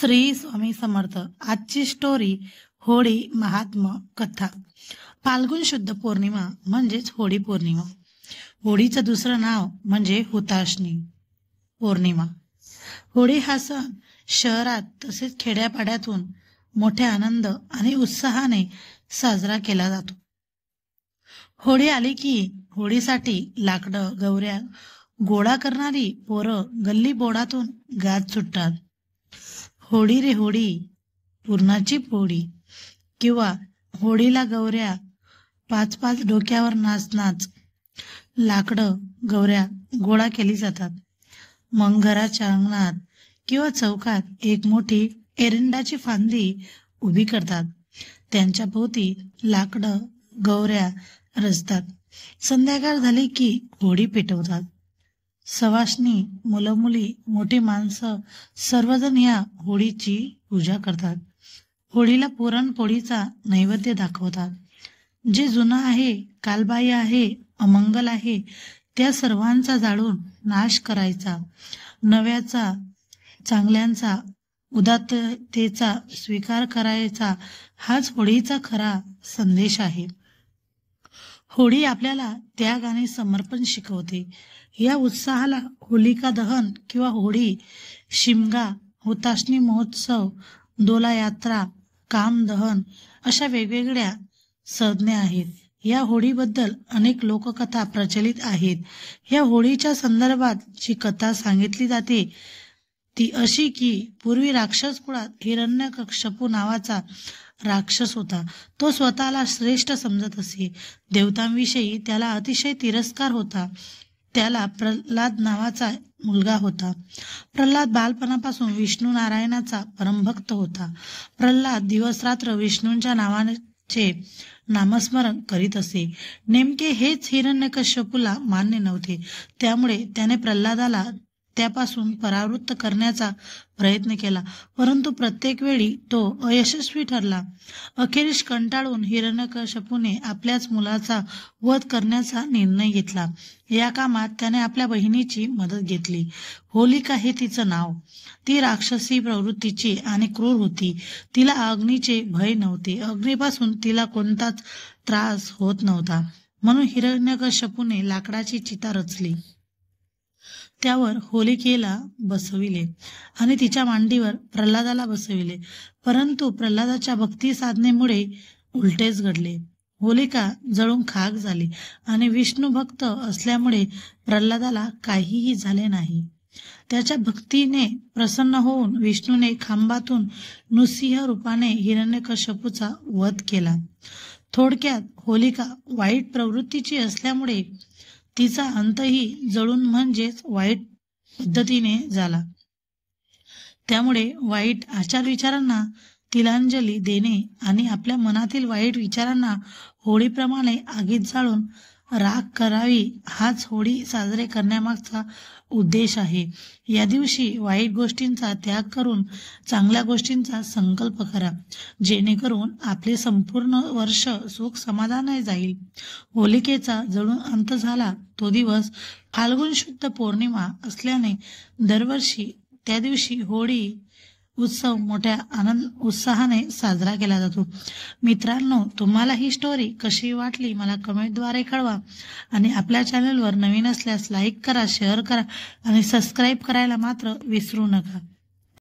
श्री स्वामी समर्थ। आजची स्टोरी होळी महात्म कथा। फाल्गुन शुद्ध पौर्णिमा म्हणजेच होळी पौर्णिमा। होळीचं दुसरं नाव म्हणजे हुताशनी पौर्णिमा। होळी हा सण शहरात तसेच खेड्यापाड्यातून मोठ्या आनंद आणि उत्साहाने साजरा केला जातो। होळी आली की होळीसाठी लाकडं गवऱ्या गोळा करणारी पोरं गल्ली बोळातून गात सुटतात। होळी रे होळी पुरणाची पोळी, किंवा होळीला गवऱ्या पाच पाच डोक्यावर नाच नाच। लाकडं गवऱ्या गोळा केली जातात। मग घराच्या अंगणात किंवा चौकात एक मोठी एरंडाची फांदी उभी करतात। त्यांच्या भोवती लाकडं गवऱ्या रचतात। संध्याकाळ झाली की होळी पेटवतात। सवाष्णी, मुलं मुली, मोठी माणसं सर्वजण या होळीची पूजा करतात। होळीला पुरणपोळीचा नैवेद्य दाखवतात। जे जुनं आहे, कालबाह्य आहे, अमंगल आहे त्या सर्वांचा जाळून नाश करायचा। नव्याचा, चांगल्यांचा, उदात्ततेचा स्वीकार करायचा हाच होळीचा खरा संदेश आहे। होळी आपल्याला त्याग आणि समर्पण शिकवते। या उत्साहाला होलिका दहन किंवा होळी, शिमगा, हुताशनी महोत्सव, दोला यात्रा, काम दहन अशा वेगवेगळ्या संज्ञा आहेत। या होळीबद्दल अनेक लोककथा प्रचलित आहेत। या होळीच्या संदर्भात जी कथा सांगितली जाते ती अशी की पूर्वी राक्षस कुळात हिरण्यकश्यपू नावाचा राक्षस होता। तो स्वतःला श्रेष्ठ समजत असे। देवतांविषयी त्याला अतिशय तिरस्कार होता। त्याला प्रल्हाद नावाचा मुलगा होता। प्रल्हाद बालपणापासून विष्णू नारायणाचा परमभक्त होता। प्रल्हाद दिवस रात्र विष्णूंच्या नावाचे नामस्मरण करीत असे। नेमके हेच हिरण्यकश्यपूला मान्य नव्हते। त्यामुळे त्याने प्रल्हादाला त्यापासून परावृत्त करण्याचा प्रयत्न केला, परंतु प्रत्येक वेळी तो अयशस्वी ठरला। अखेरीस कंटाळून हिरण्यकश्यपूने आपल्याच मुलाचा वध करण्याचा निर्णय घेतला। या कामात त्याने आपल्या बहिणीची मदत घेतली। होलिका हे तिचं नाव। ती राक्षसी प्रवृत्तीची आणि क्रूर होती। तिला अग्नीचे भय नव्हते। अग्नीपासून तिला कोणताच त्रास होत नव्हता। म्हणून हिरण्यकश्यपूने लाकडाची चिता रचली, त्यावर होलिकेला बसविले आणि तिच्या मांडीवर प्रल्हादाला बसविले। परंतु प्रल्हादाच्या भक्ती साधनेमुळे उलटेच घडले। होलिका जळून खाक झाली आणि विष्णू भक्त असल्यामुळे प्रल्हादाला काहीही झाले नाही। त्याच्या भक्तीने प्रसन्न होऊन विष्णूने खांबातून नृसिंह रूपाने हिरण्यकश्यपूचा वध केला। थोडक्यात होलिका वाईट प्रवृत्तीची असल्यामुळे तिचा अंतही जळून म्हणजेच वाईट पद्धतीने झाला। त्यामुळे वाईट आचार विचारांना तिलांजली देणे आणि आपल्या मनातील वाईट विचारांना होळीप्रमाणे आगीत जाळून राख करावी हाच होळी साजरे करण्यामागचा उद्देश आहे। या दिवशी वाईट गोष्टींचा त्याग करून चांगल्या गोष्टींचा संकल्प करा, जेणेकरून आपले संपूर्ण वर्ष सुख समाधानाने जाईल। होलिकेचा जळून अंत झाला तो दिवस फाल्गुन शुद्ध पौर्णिमा असल्याने दरवर्षी त्या दिवशी होळी उत्सव मोठ्या उत्साहाने साजरा केला जातो। मित्रांनो, तुम्हाला ही स्टोरी कशी वाटली मला कमेंटद्वारे कळवा आणि आपल्या चॅनलवर नवीन असल्यास लाईक करा, शेअर करा आणि सबस्क्राईब करायला मात्र विसरू नका।